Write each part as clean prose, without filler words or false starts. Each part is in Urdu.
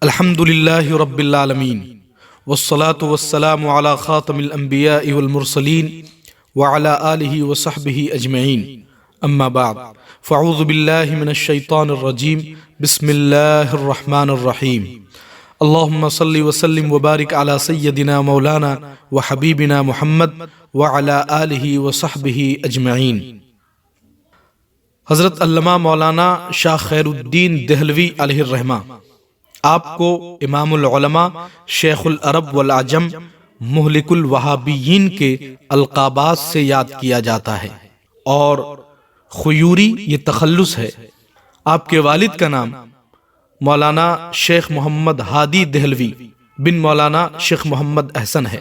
الحمد للہ رب العالمین والصلاة والسلام علی خاتم الانبیاء والمرسلین وعلی آلہ وصحبہ اجمعین اما بعد فاعوذ باللہ من الشیطان الرجیم بسم اللہ الرحمن الرحیم اللہم صلی وسلم وبارک علی سیدنا مولانا وحبیبنا محمد وعلی آلہ وصحبہ اجمعین۔ حضرت علامہ مولانا شاہ خیر الدین دہلوی علیہ الرحمہ آپ کو امام العلماء، شیخ العرب والعجم، مہلک الوہابیین کے القابات سے یاد کیا جاتا ہے، اور خیوری یہ تخلص ہے۔ آپ کے والد کا نام مولانا شیخ محمد ہادی دہلوی بن مولانا شیخ محمد احسن ہے،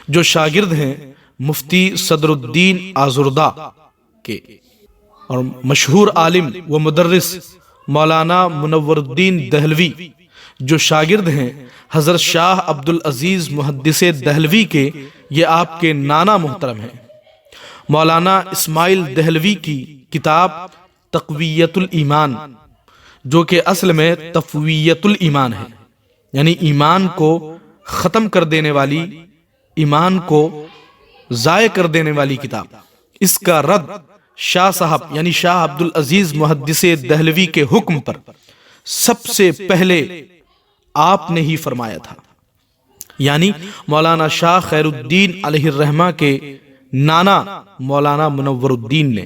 جو شاگرد ہیں مفتی صدر الدین آزردہ کے، اور مشہور عالم و مدرس مولانا منور الدین دہلوی جو شاگرد ہیں حضرت شاہ عبدالعزیز محدث دہلوی کے، یہ آپ کے نانا محترم ہیں۔ مولانا اسماعیل دہلوی کی کتاب تقویت الایمان، جو کہ اصل میں تفویت الایمان ہے، یعنی ایمان کو ختم کر دینے والی، ایمان کو ضائع کر دینے والی کتاب، اس کا رد شاہ صاحب یعنی شاہ عبدالعزیز محدث دہلوی کے حکم پر سب سے پہلے آپ نے ہی فرمایا تھا، یعنی مولانا شاہ خیر الدین علیہ الرحمہ کے نانا مولانا منور الدین نے۔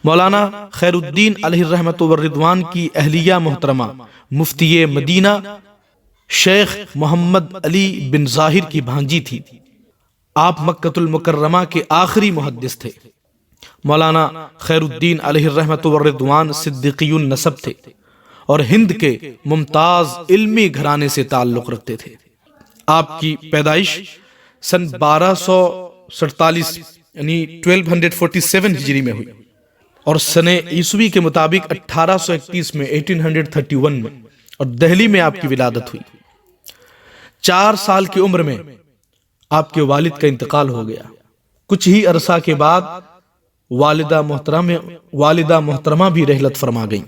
مولانا خیر الدین علیہ الرحمۃ والرضوان کی اہلیہ محترمہ مفتی مدینہ شیخ محمد علی بن ظاہر کی بھانجی تھی۔ آپ مکۃ المکرمہ کے آخری محدث تھے۔ مولانا خیر الدین علیہ الرحمۃ والرضوان صدیقی النسب تھے اور ہند کے ممتاز علمی گھرانے سے تعلق رکھتے تھے۔ آپ کی پیدائش سن 1247 یعنی 1247 ہجری میں ہوئی، اور سن عیسوی کے مطابق 1831 میں 1831 میں، اور دہلی میں آپ کی ولادت ہوئی۔ 4 سال کی عمر میں آپ کے والد کا انتقال ہو گیا۔ کچھ ہی عرصہ کے بعد والدہ محترمہ بھی رحلت فرما گئیں،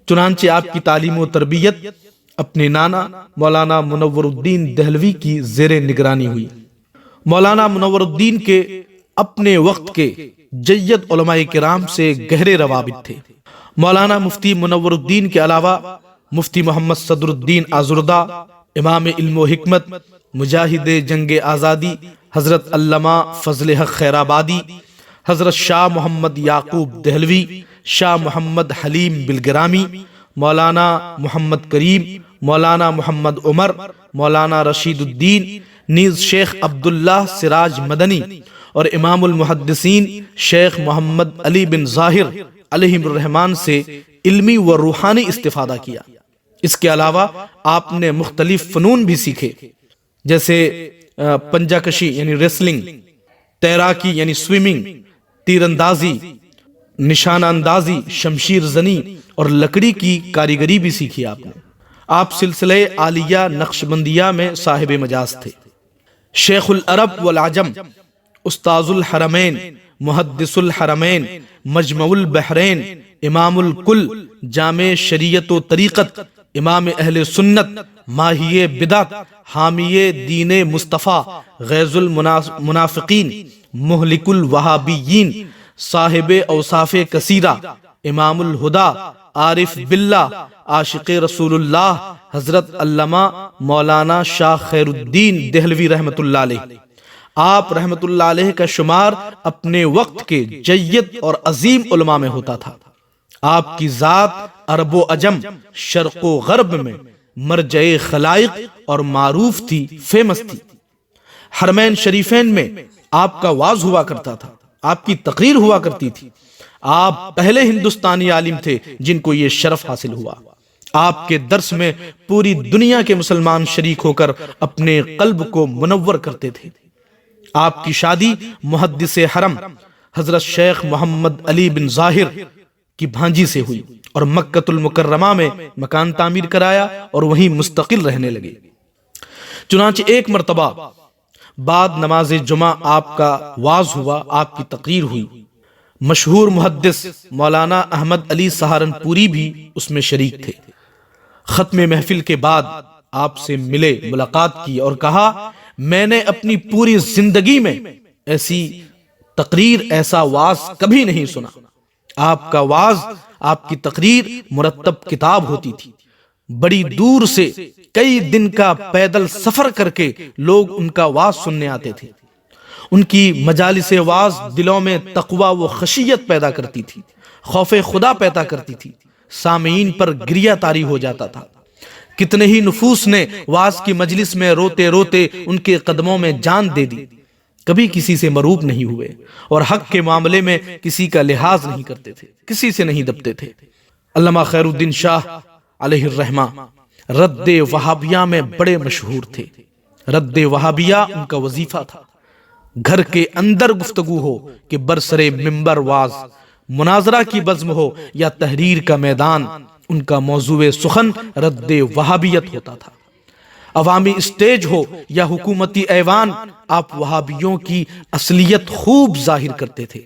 چنانچہ آپ کی تعلیم و تربیت اپنے نانا مولانا منور الدین دہلوی کی زیر نگرانی ہوئی۔ مولانا منور الدین کے اپنے وقت کے جید علماء کرام سے گہرے روابط تھے۔ مولانا مفتی منور الدین کے علاوہ مفتی محمد صدر الدین آزردہ، امام علم و حکمت، مجاہد جنگ آزادی حضرت علامہ فضل حق خیر آبادی، حضرت شاہ محمد یعقوب دہلوی، شاہ محمد حلیم بلگرامی، مولانا محمد کریم، مولانا محمد عمر، مولانا رشید الدین، نیز شیخ عبداللہ سراج مدنی، اور امام المحدثین شیخ محمد علی بن ظاہر علیہ الرحمن سے علمی و روحانی استفادہ کیا۔ اس کے علاوہ آپ نے مختلف فنون بھی سیکھے، جیسے پنجہ کشی یعنی ریسلنگ، تیراکی یعنی سوئمنگ، تیر اندازی، نشانہ اندازی، شمشیر زنی اور لکڑی کی کاریگری بھی سیکھی آپ نے۔ آپ سلسلہ عالیہ نقشبندیہ میں صاحب مجاز تھے۔ شیخ العرب والعجم، استاذ الحرمین، محدث الحرمین، مجمع البحرین، امام الکل، جامع شریعت و طریقت، امام اہل سنت، ماہی بدعت، حامی دین مصطفیٰ، غیظ المنافقین، مہلک الوہابیین، صاحب اوصاف کثیرہ، امام الہدا، عارف باللہ، عاشق رسول اللہ، حضرت علامہ مولانا شاہ خیر الدین دہلوی رحمۃ اللہ علیہ۔ آپ رحمۃ اللہ علیہ کا شمار اپنے وقت کے جید اور عظیم علماء میں ہوتا تھا۔ آپ کی ذات عرب و عجم، شرق و غرب میں مرجع خلائق اور معروف تھی، فیمس تھی۔ حرمین شریفین میں آپ کا واعظ ہوا کرتا تھا، آپ کی تقریر ہوا کرتی تھی۔ آپ پہلے ہندوستانی عالم تھے جن کو یہ شرف حاصل ہوا۔ آپ کے درس میں پوری دنیا کے مسلمان شریک ہو کر اپنے قلب کو منور کرتے تھے۔ آپ کی شادی محدث حرم حضرت شیخ محمد علی بن ظاہر کی بھانجی سے ہوئی، اور مکۃ المکرمہ میں مکان تعمیر کرایا اور وہیں مستقل رہنے لگے۔ چنانچہ ایک مرتبہ بعد نماز جمعہ آپ کا واز ہوا، آپ کی تقریر ہوئی۔ مشہور محدث مولانا احمد علی سہارنپوری بھی اس میں شریک تھے۔ ختم محفل کے بعد آپ سے ملے، ملاقات کی اور کہا میں نے اپنی پوری زندگی میں ایسی تقریر، ایسا واز کبھی نہیں سنا۔ آپ کا واز، آپ کی تقریر مرتب کتاب ہوتی تھی۔ بڑی دور سے کئی دن کا پیدل سفر کر کے لوگ ان کا واز سننے آتے تھے۔ ان کی مجالس واز دلوں میں تقوی و خشیت پیدا کرتی تھی، خوف خدا پیدا کرتی تھی، سامعین پر گریہ طاری ہو جاتا تھا۔ کتنے ہی نفوس نے واز کی مجلس میں روتے روتے ان کے قدموں میں جان دے دی، کبھی کسی سے مروب نہیں ہوئے اور حق کے معاملے میں کسی کا لحاظ نہیں کرتے تھے، کسی سے نہیں دبتے تھے۔ علامہ خیر الدین شاہ علیہ الرحمہ رد وہابیہ میں بڑے مشہور تھے۔ رد وہابیہ ان کا وظیفہ تھا۔ گھر کے اندر گفتگو ہو کہ برسر منبر واز، مناظرہ کی بزم ہو یا تحریر کا میدان، ان کا موضوع سخن رد وہابیت ہوتا تھا۔ عوامی اسٹیج ہو یا حکومتی ایوان، آپ وہابیوں کی اصلیت خوب ظاہر کرتے تھے۔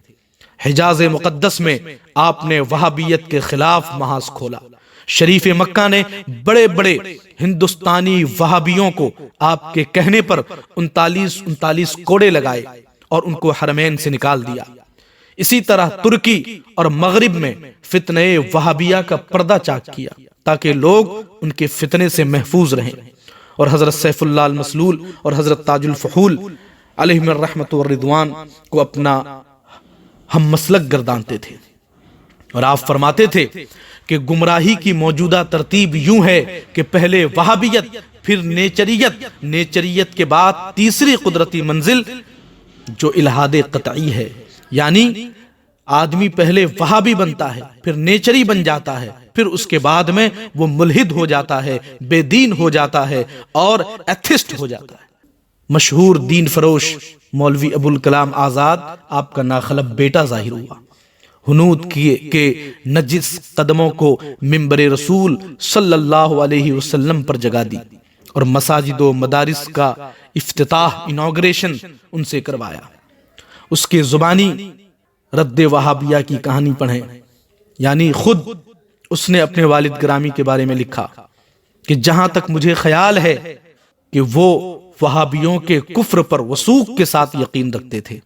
حجاز مقدس میں آپ نے وہابیت کے خلاف محاذ کھولا۔ شریف مکہ نے بڑے بڑے ہندوستانی وہابیوں کو آپ کے کہنے پر 39 کوڑے لگائے اور ان کو حرمین سے نکال دیا۔ اسی طرح ترکی اور مغرب میں فتنہ وہابیہ کا پردہ چاک کیا تاکہ لوگ ان کے فتنے سے محفوظ رہیں، اور حضرت سیف اللہ المسلول اور حضرت تاج الفحول علیہم الرحمت والرضوان کو اپنا ہم مسلک گردانتے تھے۔ اور آپ فرماتے تھے کہ گمراہی کی موجودہ ترتیب یوں ہے کہ پہلے وہابیت، پھر نیچریت، نیچریت کے بعد تیسری قدرتی منزل جو الہاد قطعی ہے، یعنی آدمی پہلے وہابی بنتا ہے، پھر نیچری بن جاتا ہے، پھر اس کے بعد میں وہ ملحد ہو جاتا ہے، بے دین ہو جاتا ہے اور ایتھسٹ ہو جاتا ہے۔ مشہور دین فروش مولوی ابوالکلام آزاد آپ کا ناخلف بیٹا ظاہر ہوا۔ ہنود کے نجس قدموں کو منبر رسول صلی اللہ علیہ وسلم پر جگا دی اور مساجد و مدارس کا افتتاح، انوگریشن ان سے کروایا۔ اس کے زبانی رد وہابیہ کی کہانی پڑھیں، یعنی خود اس نے اپنے والد گرامی کے بارے میں لکھا کہ جہاں تک مجھے خیال ہے کہ وہ وہابیوں کے کفر پر وثوق کے ساتھ یقین رکھتے تھے۔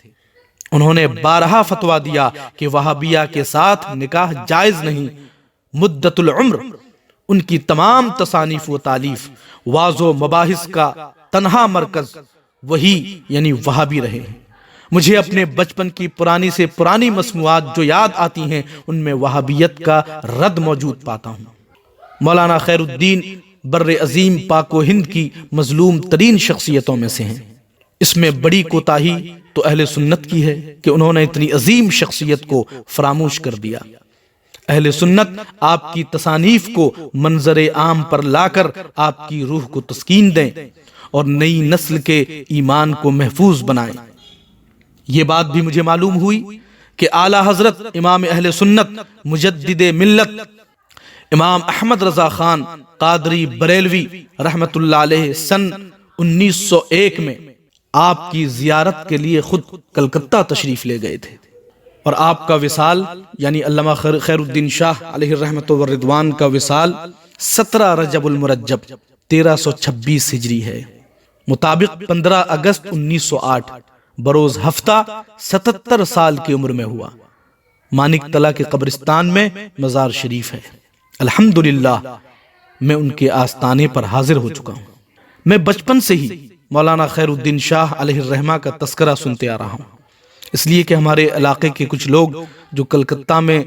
انہوں نے بارہا فتویٰ دیا کہ وہابیہ کے ساتھ نکاح جائز نہیں۔ مدت العمر ان کی تمام تصانیف و تالیف، واعظ و مباحث کا تنہا مرکز وہی یعنی وہابی رہے ہیں۔ مجھے اپنے بچپن کی پرانی سے پرانی مسموعات جو یاد آتی ہیں، ان میں وہابیت کا رد موجود پاتا ہوں۔ مولانا خیر الدین بر عظیم پاک و ہند کی مظلوم ترین شخصیتوں میں سے ہیں۔ اس میں بڑی کوتاہی تو اہل سنت کی ہے کہ انہوں نے اتنی عظیم شخصیت کو فراموش کر دیا۔ اہل سنت آپ کی تصانیف کو منظر عام پر لا کر آپ کی روح کو تسکین دیں اور نئی نسل کے ایمان کو محفوظ بنائیں۔ یہ بات بھی مجھے معلوم ہوئی کہ اعلی حضرت امام اہل سنت مجدد ملت امام احمد رضا خان قادری بریلوی رحمت اللہ علیہ سن 1901 میں آپ کی زیارت کے لیے خود کلکتہ تشریف لے گئے تھے، اور آپ کا وصال یعنی علامہ خیر الدین شاہ علیہ الرحمت والرضوان کا وصال 17 رجب المرجب 1326 ہجری ہے، مطابق 15 اگست 1908 بروز ہفتہ 77 سال کی عمر میں ہوا۔ مانک طلع کے قبرستان میں مزار شریف ہے۔ الحمدللہ میں ان کے آستانے پر حاضر ہو چکا ہوں۔ میں بچپن سے ہی مولانا خیر الدین شاہ علیہ الرحمہ کا تذکرہ سنتے آ رہا ہوں، اس لیے کہ ہمارے علاقے کے کچھ لوگ جو کلکتہ میں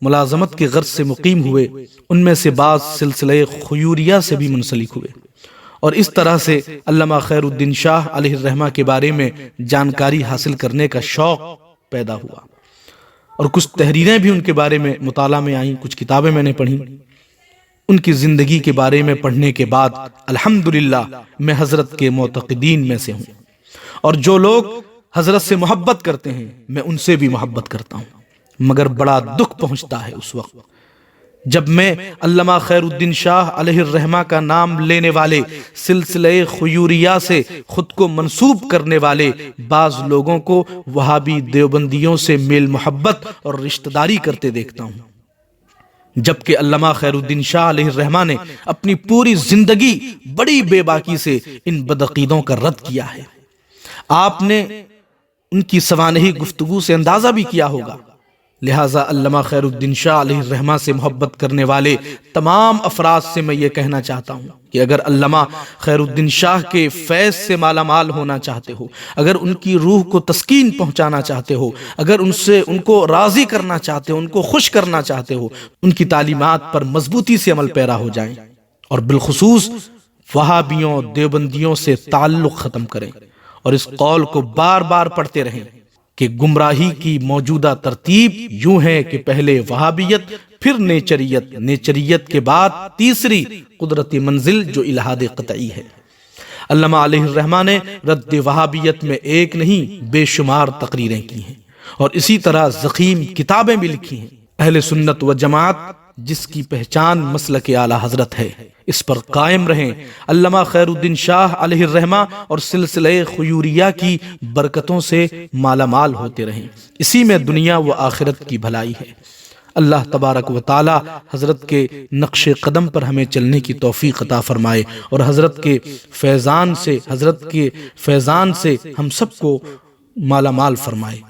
ملازمت کے غرض سے مقیم ہوئے، ان میں سے بعض سلسلہ خیوریہ سے بھی منسلک ہوئے، اور اس طرح سے علامہ خیر الدین شاہ علیہ الرحمہ کے بارے میں جانکاری حاصل کرنے کا شوق پیدا ہوا، اور کچھ تحریریں بھی ان کے بارے میں مطالعہ میں آئیں، کچھ کتابیں میں نے پڑھی۔ ان کی زندگی کے بارے میں پڑھنے کے بعد الحمدللہ میں حضرت کے معتقدین میں سے ہوں، اور جو لوگ حضرت سے محبت کرتے ہیں میں ان سے بھی محبت کرتا ہوں، مگر بڑا دکھ پہنچتا ہے اس وقت جب میں علامہ خیر الدین شاہ علیہ الرحمہ کا نام لینے والے سلسلہ خیوریہ سے خود کو منسوب کرنے والے بعض لوگوں کو وہابی دیوبندیوں سے میل محبت اور رشتہ داری کرتے دیکھتا ہوں، جبکہ علامہ خیر الدین شاہ علیہ الرحمہ نے اپنی پوری زندگی بڑی بے باکی سے ان بدعقیدوں کا رد کیا ہے۔ آپ نے ان کی سوانحی گفتگو سے اندازہ بھی کیا ہوگا۔ لہٰذا علامہ خیر الدین شاہ علیہ الرحمہ سے محبت کرنے والے تمام افراد سے میں یہ کہنا چاہتا ہوں کہ اگر علامہ خیر الدین شاہ کے فیض سے مالا مال ہونا چاہتے ہو، اگر ان کی روح کو تسکین پہنچانا چاہتے ہو، اگر ان کو راضی کرنا چاہتے ہو، ان کو خوش کرنا چاہتے ہو، ان کی تعلیمات پر مضبوطی سے عمل پیرا ہو جائیں اور بالخصوص وہابیوں دیوبندیوں سے تعلق ختم کریں اور اس قول کو بار بار پڑھتے رہیں کہ گمراہی کی موجودہ ترتیب یوں ہے کہ پہلے وہابیت، پھر نیچریت، نیچریت کے بعد تیسری قدرتی منزل جو الہاد قطعی ہے۔ علامہ علیہ الرحمہ نے رد وہابیت میں ایک نہیں بے شمار تقریریں کی ہیں اور اسی طرح ضخیم کتابیں بھی لکھی ہیں۔ اہل سنت و جماعت جس کی پہچان مسلک اعلی حضرت ہے، اس پر قائم رہیں۔ علامہ خیر الدین شاہ علیہ الرحمہ اور سلسلہ خیوریہ کی برکتوں سے مالا مال ہوتے رہیں، اسی میں دنیا و آخرت کی بھلائی ہے۔ اللہ تبارک و تعالی حضرت کے نقش قدم پر ہمیں چلنے کی توفیق عطا فرمائے اور حضرت کے فیضان سے ہم سب کو مالا مال فرمائے۔